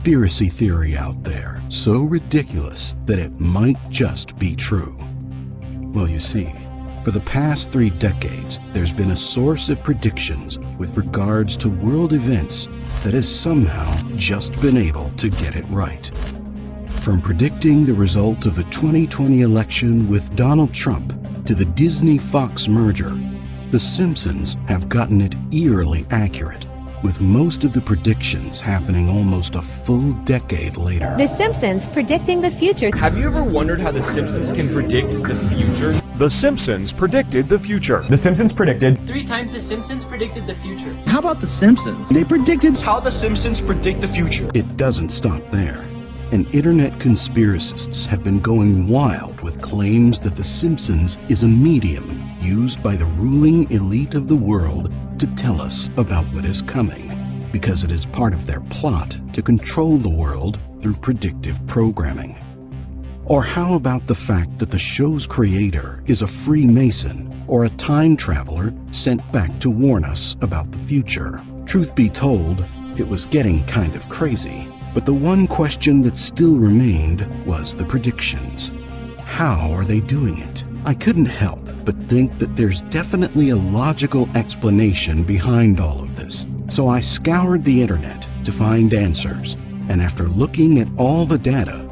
conspiracy theory out there so ridiculous that it might just be true? Well, you see, for the past 3 decades, there's been a source of predictions with regards to world events that has somehow just been able to get it right. From predicting the result of the 2020 election with Donald Trump to the Disney-Fox merger, the Simpsons have gotten it eerily accurate, with most of the predictions happening almost a full decade later. The Simpsons predicting the future. Have you ever wondered how The Simpsons can predict the future? The Simpsons predicted the future. The Simpsons predicted. 3 times The Simpsons predicted the future. How about The Simpsons? They predicted how The Simpsons predict the future. It doesn't stop there. And internet conspiracists have been going wild with claims that The Simpsons is a medium used by the ruling elite of the world to tell us about what is coming, because it is part of their plot to control the world through predictive programming. Or how about the fact that the show's creator is a Freemason or a time traveler sent back to warn us about the future? Truth be told, it was getting kind of crazy. But the one question that still remained was the predictions. How are they doing it? I couldn't help but think that there's definitely a logical explanation behind all of this. So I scoured the internet to find answers, and after looking at all the data,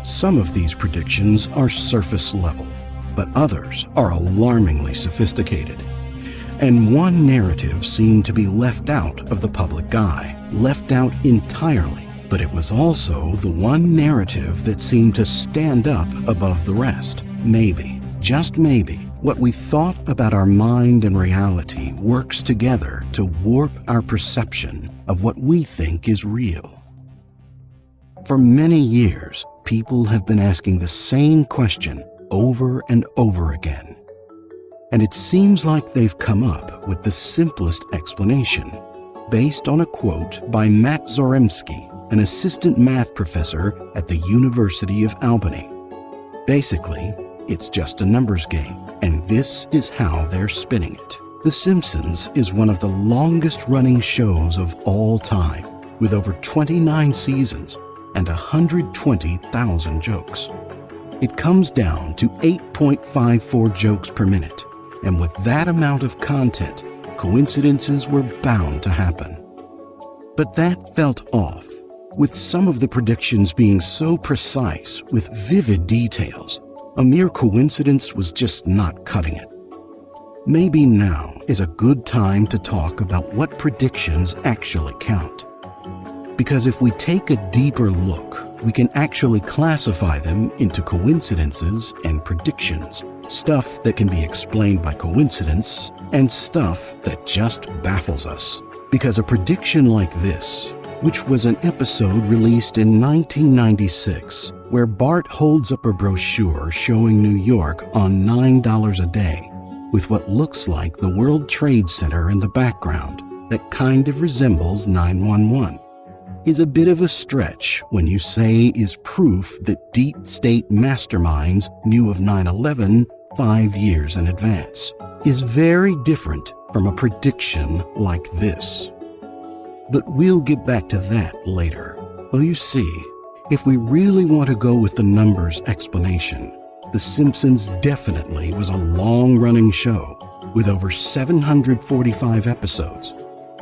some of these predictions are surface level, but others are alarmingly sophisticated. And one narrative seemed to be left out of the public eye, left out entirely. But it was also the one narrative that seemed to stand up above the rest. Maybe, just maybe, what we thought about our mind and reality works together to warp our perception of what we think is real. For many years, people have been asking the same question over and over again. And it seems like they've come up with the simplest explanation, based on a quote by Matt Zoremski, an assistant math professor at the University of Albany. Basically, it's just a numbers game, and this is how they're spinning it. The Simpsons is one of the longest-running shows of all time, with over 29 seasons and 120,000 jokes. It comes down to 8.54 jokes per minute, and with that amount of content, coincidences were bound to happen. But that felt off, with some of the predictions being so precise with vivid details. A mere coincidence was just not cutting it. Maybe now is a good time to talk about what predictions actually count. Because if we take a deeper look, we can actually classify them into coincidences and predictions, stuff that can be explained by coincidence and stuff that just baffles us. Because a prediction like this, which was an episode released in 1996, where Bart holds up a brochure showing New York on $9 a day, with what looks like the World Trade Center in the background that kind of resembles 911, is a bit of a stretch when you say is proof that deep state masterminds knew of 9/11 5 years in advance, is very different from a prediction like this. But we'll get back to that later. Well, you see, if we really want to go with the numbers explanation, The Simpsons definitely was a long-running show with over 745 episodes.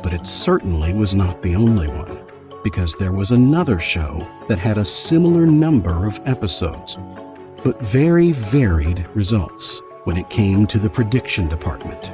But it certainly was not the only one, because there was another show that had a similar number of episodes, but very varied results when it came to the prediction department.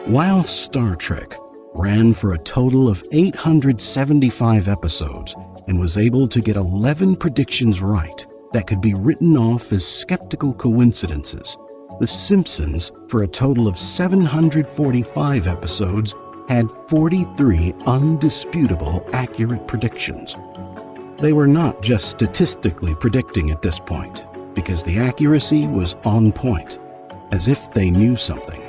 While Star Trek ran for a total of 875 episodes and was able to get 11 predictions right that could be written off as skeptical coincidences, The Simpsons, for a total of 745 episodes, had 43 undisputable accurate predictions. They were not just statistically predicting at this point, because the accuracy was on point, as if they knew something.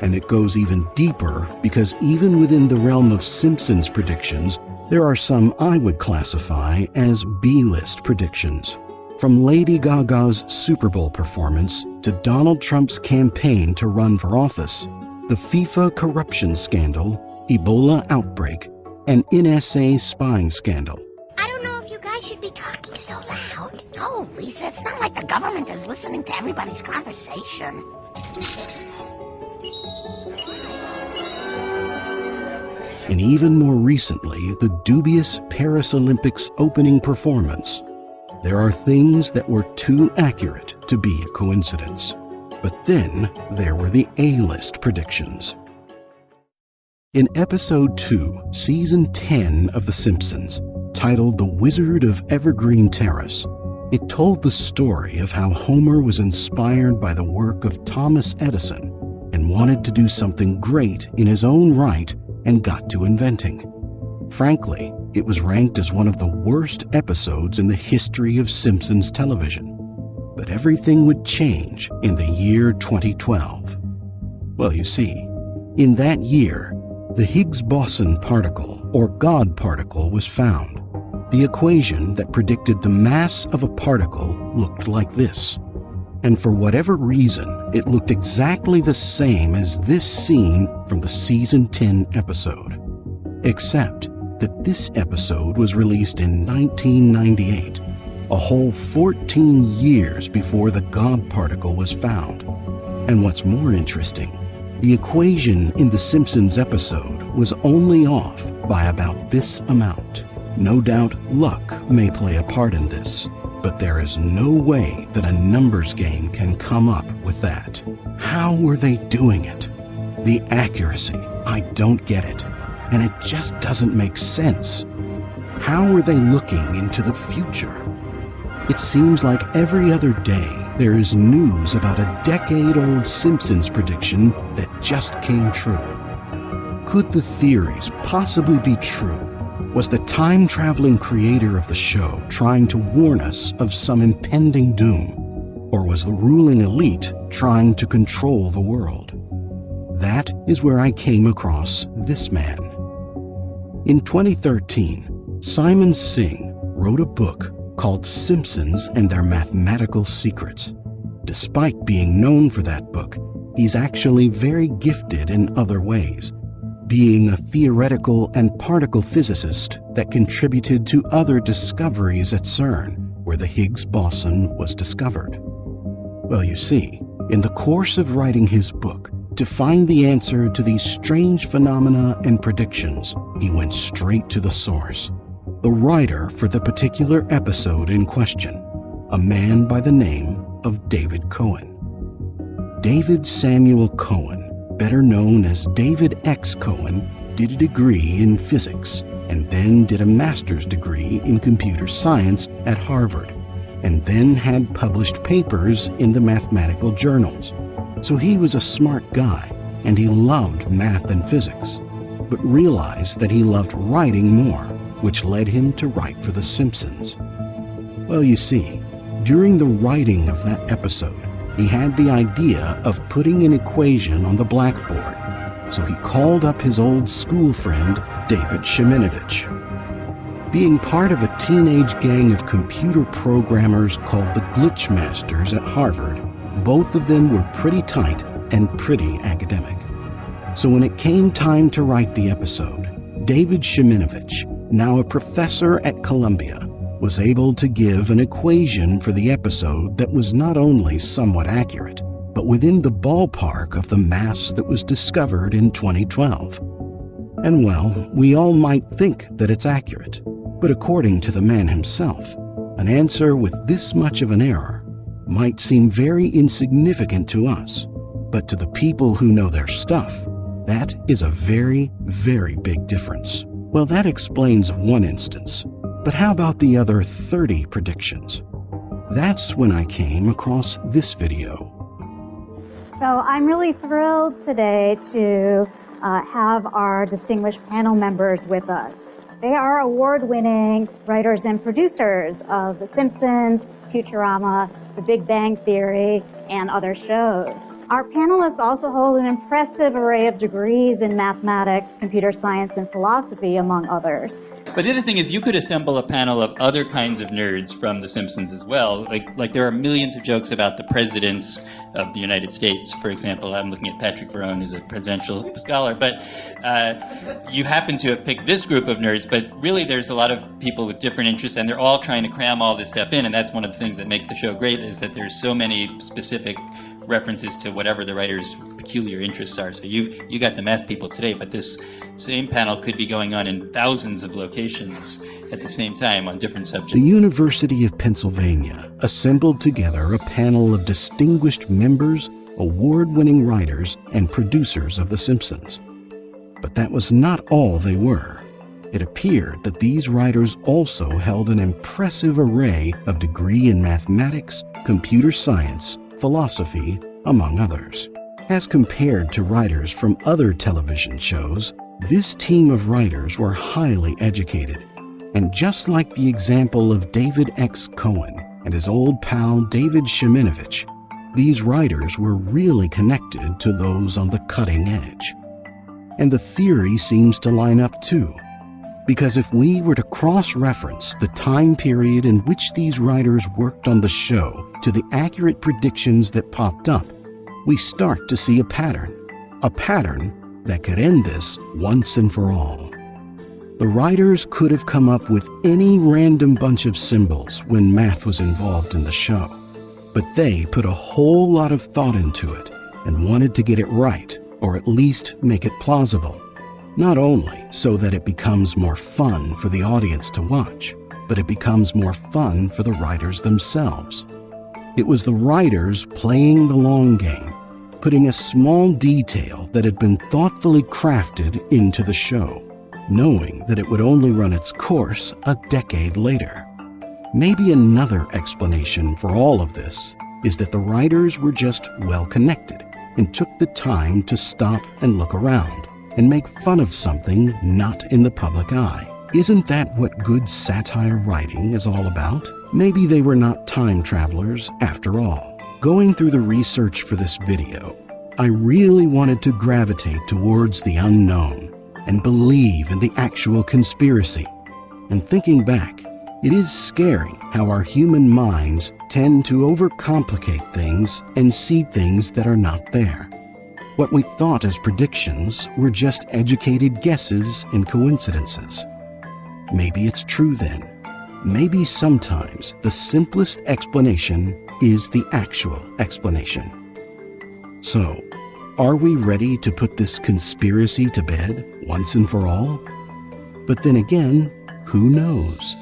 And it goes even deeper because even within the realm of Simpsons predictions, there are some I would classify as B-list predictions. From Lady Gaga's Super Bowl performance to Donald Trump's campaign to run for office, the FIFA corruption scandal, Ebola outbreak, and NSA spying scandal, be talking so loud? No, Lisa, it's not like the government is listening to everybody's conversation. And even more recently, the dubious Paris Olympics opening performance. There are things that were too accurate to be a coincidence. But then there were the A-list predictions. In Episode 2, Season 10 of The Simpsons, titled The Wizard of Evergreen Terrace, it told the story of how Homer was inspired by the work of Thomas Edison and wanted to do something great in his own right and got to inventing. Frankly, it was ranked as one of the worst episodes in the history of Simpsons television. But everything would change in the year 2012. Well, you see, in that year, the Higgs-boson particle, or God particle, was found. The equation that predicted the mass of a particle looked like this. And for whatever reason, it looked exactly the same as this scene from the Season 10 episode. Except that this episode was released in 1998, a whole 14 years before the God particle was found. And what's more interesting, the equation in the Simpsons episode was only off by about this amount. No doubt luck may play a part in this, but there is no way that a numbers game can come up with that. How were they doing it? The accuracy, I don't get it, and it just doesn't make sense. How are they looking into the future? It seems like every other day there is news about a decade-old Simpsons prediction that just came true. Could the theories possibly be true? Was the time-traveling creator of the show trying to warn us of some impending doom? Or was the ruling elite trying to control the world? That is where I came across this man. In 2013, Simon Singh wrote a book called Simpsons and Their Mathematical Secrets. Despite being known for that book, he's actually very gifted in other ways, being a theoretical and particle physicist that contributed to other discoveries at CERN, where the Higgs boson was discovered. Well, you see, in the course of writing his book, to find the answer to these strange phenomena and predictions, he went straight to the source. The writer for the particular episode in question, a man by the name of David Cohen. David Samuel Cohen, better known as David X. Cohen, did a degree in physics and then did a master's degree in computer science at Harvard, and then had published papers in the mathematical journals. So he was a smart guy, and he loved math and physics, but realized that he loved writing more, which led him to write for The Simpsons. Well, you see, during the writing of that episode, he had the idea of putting an equation on the blackboard, so he called up his old school friend, David Sheminovich. Being part of a teenage gang of computer programmers called the Glitch Masters at Harvard, both of them were pretty tight and pretty academic. So when it came time to write the episode, David Sheminovich, now a professor at Columbia, was able to give an equation for the episode that was not only somewhat accurate, but within the ballpark of the mass that was discovered in 2012. And well, we all might think that it's accurate, but according to the man himself, an answer with this much of an error might seem very insignificant to us, but to the people who know their stuff, that is a very, very big difference. Well, that explains one instance, but how about the other 30 predictions? That's when I came across this video. So I'm really thrilled today to have our distinguished panel members with us. They are award-winning writers and producers of The Simpsons, Futurama, The Big Bang Theory, and other shows. Our panelists also hold an impressive array of degrees in mathematics, computer science, and philosophy, among others. But the other thing is you could assemble a panel of other kinds of nerds from The Simpsons as well. Like there are millions of jokes about the presidents of the United States, for example. I'm looking at Patrick Verone, who's a presidential scholar. But you happen to have picked this group of nerds, but really there's a lot of people with different interests, and they're all trying to cram all this stuff in. And that's one of the things that makes the show great, is that there's so many specific references to whatever the writer's peculiar interests are. So you got the math people today, but this same panel could be going on in thousands of locations at the same time on different subjects. The University of Pennsylvania assembled together a panel of distinguished members, award-winning writers, and producers of The Simpsons. But that was not all they were. It appeared that these writers also held an impressive array of degrees in mathematics, computer science, philosophy, among others. As compared to writers from other television shows, this team of writers were highly educated. And just like the example of David X. Cohen and his old pal David Sheminovich, these writers were really connected to those on the cutting edge. And the theory seems to line up too. Because if we were to cross-reference the time period in which these writers worked on the show to the accurate predictions that popped up, we start to see a pattern that could end this once and for all. The writers could have come up with any random bunch of symbols when math was involved in the show, but they put a whole lot of thought into it and wanted to get it right, or at least make it plausible. Not only so that it becomes more fun for the audience to watch, but it becomes more fun for the writers themselves. It was the writers playing the long game, putting a small detail that had been thoughtfully crafted into the show, knowing that it would only run its course a decade later. Maybe another explanation for all of this is that the writers were just well-connected and took the time to stop and look around and make fun of something not in the public eye. Isn't that what good satire writing is all about? Maybe they were not time travelers after all. Going through the research for this video, I really wanted to gravitate towards the unknown and believe in the actual conspiracy. And thinking back, it is scary how our human minds tend to overcomplicate things and see things that are not there. What we thought as predictions were just educated guesses and coincidences. Maybe it's true then. Maybe sometimes the simplest explanation is the actual explanation. So, are we ready to put this conspiracy to bed once and for all? But then again, who knows?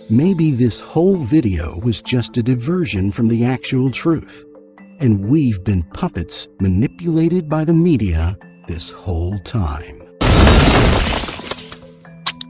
Maybe this whole video was just a diversion from the actual truth, and we've been puppets manipulated by the media this whole time.